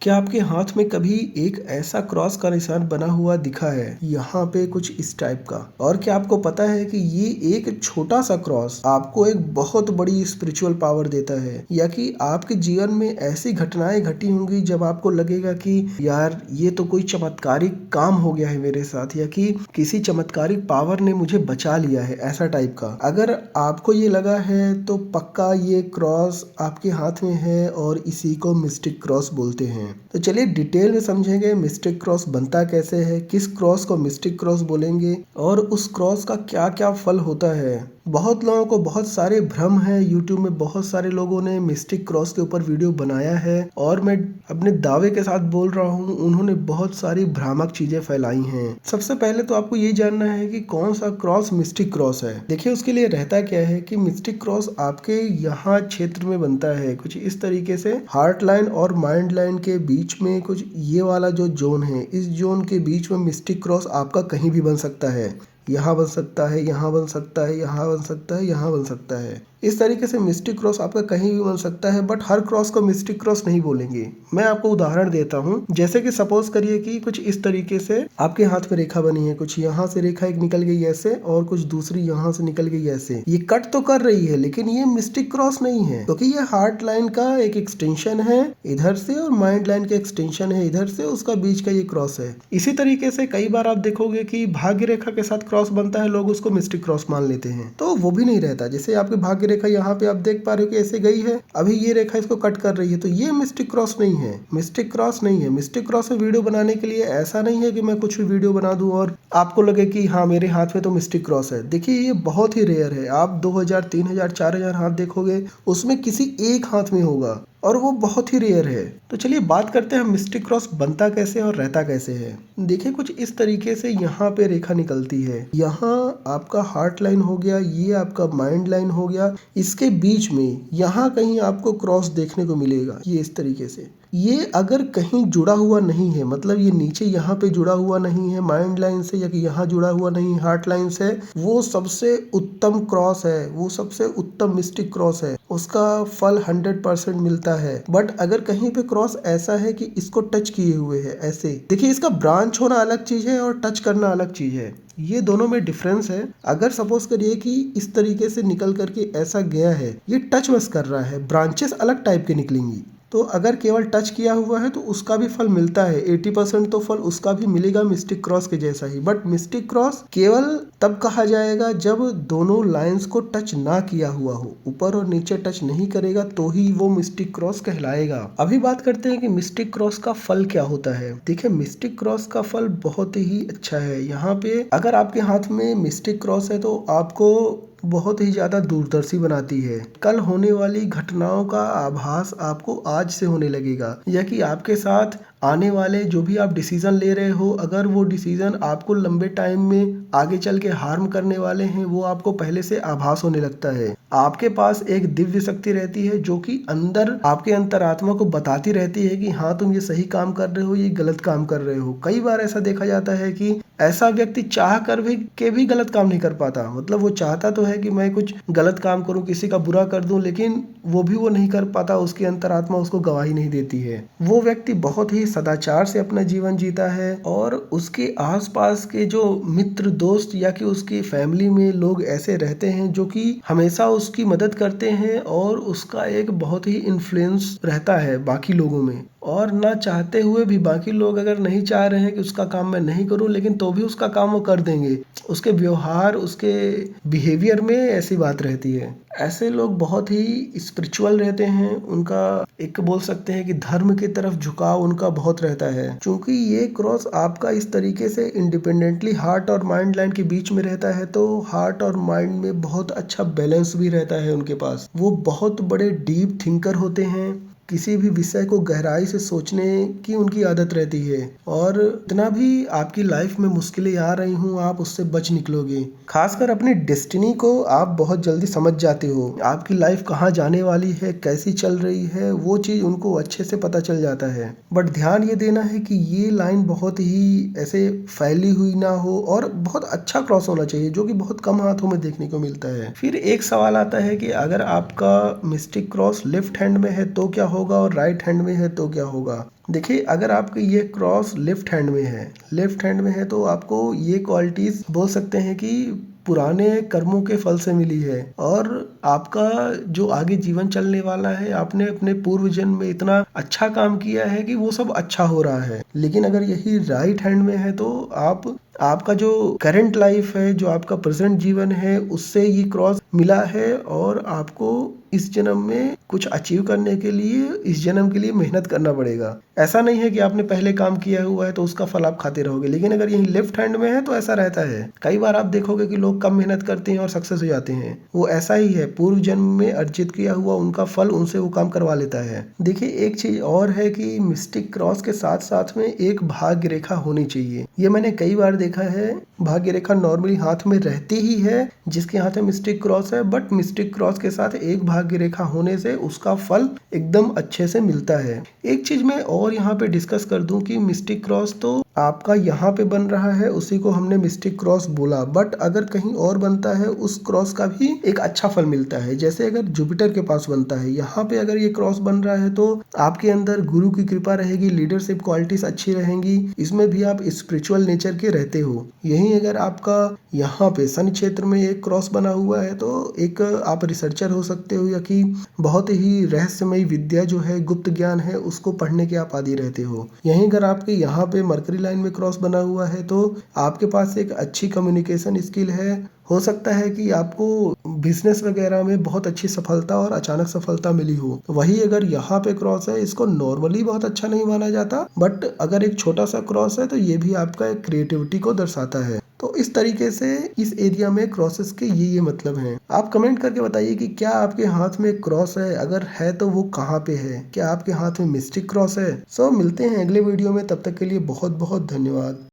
क्या आपके हाथ में कभी एक ऐसा क्रॉस का निशान बना हुआ दिखा है यहाँ पे कुछ इस टाइप का? और क्या आपको पता है कि ये एक छोटा सा क्रॉस आपको एक बहुत बड़ी स्पिरिचुअल पावर देता है, या कि आपके जीवन में ऐसी घटनाएं घटी होंगी जब आपको लगेगा कि यार ये तो कोई चमत्कारिक काम हो गया है मेरे साथ, या कि किसी चमत्कारिक पावर ने मुझे बचा लिया है, ऐसा टाइप का। अगर आपको ये लगा है तो पक्का ये क्रॉस आपके हाथ में है और इसी को मिस्टिक क्रॉस बोलते हैं। तो चलिए डिटेल में समझेंगे मिस्टिक क्रॉस बनता कैसे है, किस क्रॉस को मिस्टिक क्रॉस बोलेंगे और उस क्रॉस का क्या क्या फल होता है। बहुत लोगों को बहुत सारे भ्रम है, यूट्यूब में बहुत सारे लोगों ने मिस्टिक क्रॉस के ऊपर वीडियो बनाया है और मैं अपने दावे के साथ बोल रहा हूँ उन्होंने बहुत सारी भ्रामक चीजें फैलाई हैं। सबसे पहले तो आपको ये जानना है कि कौन सा क्रॉस मिस्टिक क्रॉस है। देखिए उसके लिए रहता क्या है कि मिस्टिक क्रॉस आपके यहाँ क्षेत्र में बनता है कुछ इस तरीके से, हार्ट लाइन और माइंड लाइन के बीच में कुछ ये वाला जो जोन है, इस जोन के बीच में मिस्टिक क्रॉस आपका कहीं भी बन सकता है। यहाँ बन सकता है, यहाँ बन सकता है, यहाँ बन सकता है, यहाँ बन सकता है। इस तरीके से मिस्टिक क्रॉस आपका कहीं भी बन सकता है, बट हर क्रॉस को मिस्टिक क्रॉस नहीं बोलेंगे। मैं आपको उदाहरण देता हूँ, जैसे कि सपोज करिए कि कुछ इस तरीके से आपके हाथ में रेखा बनी है, कुछ यहाँ से रेखा एक निकल गई ऐसे और कुछ दूसरी यहाँ से निकल गई ऐसे। ये कट तो कर रही है लेकिन ये मिस्टिक क्रॉस नहीं है, क्योंकि ये हार्ट लाइन का एक एक्सटेंशन है इधर से और माइंड लाइन का एक्सटेंशन है इधर से, उसका बीच का ये क्रॉस है। इसी तरीके से कई बार आप देखोगे कि भाग्य रेखा के साथ क्रॉस बनता है, लोग उसको मिस्टिक क्रॉस मान लेते हैं, तो वो भी नहीं रहता। जैसे आपके भाग्य रेखा यहाँ पे आप देख पा रहे हो कि ऐसे गई है, अभी ये रेखा इसको कट कर रही है, तो ये मिस्टिक क्रॉस नहीं है, मिस्टिक क्रॉस नहीं है। मिस्टिक क्रॉस में वीडियो बनाने के लिए ऐसा नहीं है कि मैं कुछ भी वीडियो बना दूं और आपको लगे कि हाँ मेरे हाथ में तो मिस्टिक क्रॉस है। देखिए ये बहुत ही रेयर है, आप 2000 3000 4000 हाथ देखोगे उसमें किसी एक हाथ में होगा और वो बहुत ही रेयर है। तो चलिए बात करते हैं मिस्टिक क्रॉस बनता कैसे और रहता कैसे है। देखिए कुछ इस तरीके से यहाँ पे रेखा निकलती है, यहाँ आपका हार्ट लाइन हो गया, ये आपका माइंड लाइन हो गया, इसके बीच में यहाँ कहीं आपको क्रॉस देखने को मिलेगा। ये इस तरीके से, ये अगर कहीं जुड़ा हुआ नहीं है, मतलब ये नीचे यहाँ पे जुड़ा हुआ नहीं है माइंड लाइन से, या कि यहाँ जुड़ा हुआ नहीं हार्ट लाइन से, वो सबसे उत्तम क्रॉस है, वो सबसे उत्तम मिस्टिक क्रॉस है, उसका फल 100% मिलता है। बट अगर कहीं पे क्रॉस ऐसा है कि इसको टच किए हुए है ऐसे, देखिए इसका ब्रांच होना अलग चीज है और टच करना अलग चीज है, ये दोनों में डिफरेंस है। अगर सपोज करिए कि इस तरीके से निकल करके ऐसा गया है, ये टच बस कर रहा है, ब्रांचेस अलग टाइप के निकलेंगी। तो अगर केवल टच किया हुआ है तो उसका भी फल मिलता है, 80% तो फल उसका भी मिलेगा मिस्टिक क्रॉस के जैसा ही। बट मिस्टिक क्रॉस केवल तब कहा जाएगा जब दोनों लाइंस को टच ना किया हुआ हो, ऊपर और नीचे टच नहीं करेगा तो ही वो मिस्टिक क्रॉस कहलाएगा। अभी बात करते हैं कि मिस्टिक क्रॉस का फल क्या होता है। देखिए मिस्टिक क्रॉस का फल बहुत ही अच्छा है। यहाँ पे अगर आपके हाथ में मिस्टिक क्रॉस है तो आपको बहुत ही ज्यादा दूरदर्शी बनाती है। कल होने वाली घटनाओं का आभास आपको आज से होने लगेगा, या कि आपके साथ आने वाले जो भी आप डिसीजन ले रहे हो, अगर वो डिसीजन आपको लंबे टाइम में आगे चल के हार्म करने वाले हैं, वो आपको पहले से आभास होने लगता है। आपके पास एक दिव्य शक्ति रहती है जो कि अंदर आपके अंतरात्मा को बताती रहती है कि हाँ तुम ये सही काम कर रहे हो, ये गलत काम कर रहे हो। कई बार ऐसा देखा जाता है कि ऐसा व्यक्ति चाह कर भी गलत काम नहीं कर पाता, मतलब वो चाहता तो है कि मैं कुछ गलत काम करूं, किसी का बुरा कर दूं, लेकिन वो नहीं कर पाता, उसकी अंतरात्मा उसको गवाही नहीं देती है। वो व्यक्ति बहुत ही सदाचार से अपना जीवन जीता है और उसके आसपास के जो मित्र दोस्त या कि उसकी फैमिली में लोग ऐसे रहते हैं जो कि हमेशा उसकी मदद करते हैं और उसका एक बहुत ही इन्फ्लुएंस रहता है बाकी लोगों में। और ना चाहते हुए भी बाकी लोग अगर नहीं चाह रहे हैं कि उसका काम मैं नहीं करूं, लेकिन तो भी उसका काम वो कर देंगे। उसके व्यवहार, उसके बिहेवियर में ऐसी बात रहती है। ऐसे लोग बहुत ही स्पिरिचुअल रहते हैं, उनका एक बोल सकते हैं कि धर्म की तरफ झुकाव उनका बहुत रहता है। क्योंकि ये क्रॉस आपका इस तरीके से इंडिपेंडेंटली हार्ट और माइंड लाइन के बीच में रहता है, तो हार्ट और माइंड में बहुत अच्छा बैलेंस भी रहता है उनके पास। वो बहुत बड़े डीप थिंकर होते हैं, किसी भी विषय को गहराई से सोचने की उनकी आदत रहती है, और इतना भी आपकी लाइफ में मुश्किलें आ रही हूँ आप उससे बच निकलोगे। खासकर अपनी डेस्टिनी को आप बहुत जल्दी समझ जाते हो, आपकी लाइफ कहाँ जाने वाली है, कैसी चल रही है, वो चीज उनको अच्छे से पता चल जाता है। बट ध्यान ये देना है कि ये लाइन बहुत ही ऐसे फैली हुई ना हो और बहुत अच्छा क्रॉस होना चाहिए, जो कि बहुत कम हाथों में देखने को मिलता है। फिर एक सवाल आता है कि अगर आपका मिस्टिक क्रॉस लेफ्ट हैंड में है तो क्या होगा। होगा और राइट हैंड में है तो क्या होगा। देखिए, अगर आपके ये क्रॉस लेफ्ट हैंड में है तो आपको ये क्वालिटीज बोल सकते हैं कि पुराने कर्मों के फल से मिली है और आपका जो आगे जीवन चलने वाला है, आपने अपने पूर्व जन्म में इतना अच्छा काम किया है कि वो सब अच्छा हो रहा है। लेकिन अगर यही राइट हैंड में है तो आपका जो करंट लाइफ है, जो आपका प्रेजेंट जीवन है, उससे ये क्रॉस मिला है और आपको इस जन्म में कुछ अचीव करने के लिए इस जन्म के लिए मेहनत करना पड़ेगा। ऐसा नहीं है कि आपने पहले काम किया हुआ है तो उसका फल आप खाते रहोगे। लेकिन अगर यही लेफ्ट हैंड में है तो ऐसा रहता है। कई बार आप देखोगे कि लोग कम मेहनत करते हैं और सक्सेस हो जाते हैं। वो ऐसा ही है, पूर्व जन्म में अर्जित किया हुआ उनका फल उनसे वो काम करवा लेता है। देखिए, एक चीज और है कि मिस्टिक क्रॉस के साथ साथ में एक भाग्य रेखा होनी चाहिए। ये मैंने कई बार देखा है। भाग्य रेखा नॉर्मली हाथ में रहती ही है जिसके हाथ में मिस्टिक क्रॉस है, बट मिस्टिक क्रॉस के साथ एक भाग्य रेखा होने से उसका फल एकदम अच्छे से मिलता है। एक चीज मैं और यहाँ पे डिस्कस कर दूं कि मिस्टिक क्रॉस तो आपका यहाँ पे बन रहा है, उसी को हमने मिस्टिक क्रॉस बोला, बट अगर कहीं और बनता है उस क्रॉस का भी एक अच्छा फल मिलता है। जैसे अगर जुपिटर के पास बनता है, यहाँ पे अगर ये क्रॉस बन रहा है तो आपके अंदर गुरु की कृपा रहेगी, लीडरशिप क्वालिटीज अच्छी रहेंगी, इसमें भी आप स्पिरिचुअल नेचर के रहते हो। यही अगर आपका यहाँ पे शनि क्षेत्र में एक क्रॉस बना हुआ है तो एक आप रिसर्चर हो सकते हो, या कि बहुत ही रहस्यमयी विद्या जो है, गुप्त ज्ञान है, उसको पढ़ने के आप आदी रहते हो। यहीं अगर आपके यहाँ पे मरकरी लाइन में क्रॉस बना हुआ है तो आपके पास एक अच्छी कम्युनिकेशन स्किल है। हो सकता है कि आपको बिजनेस वगैरह में बहुत अच्छी सफलता और अचानक सफलता मिली हो। वही अगर यहाँ पे क्रॉस है, इसको नॉर्मली बहुत अच्छा नहीं माना जाता, बट अगर एक छोटा सा क्रॉस है तो ये भी आपका एक क्रिएटिविटी को दर्शाता है। तो इस तरीके से इस एरिया में क्रॉसेस के ये मतलब हैं। आप कमेंट करके बताइए कि क्या आपके हाथ में क्रॉस है, अगर है तो वो कहाँ पे है, क्या आपके हाथ में मिस्टिक क्रॉस है। सो मिलते हैं अगले वीडियो में, तब तक के लिए बहुत बहुत धन्यवाद।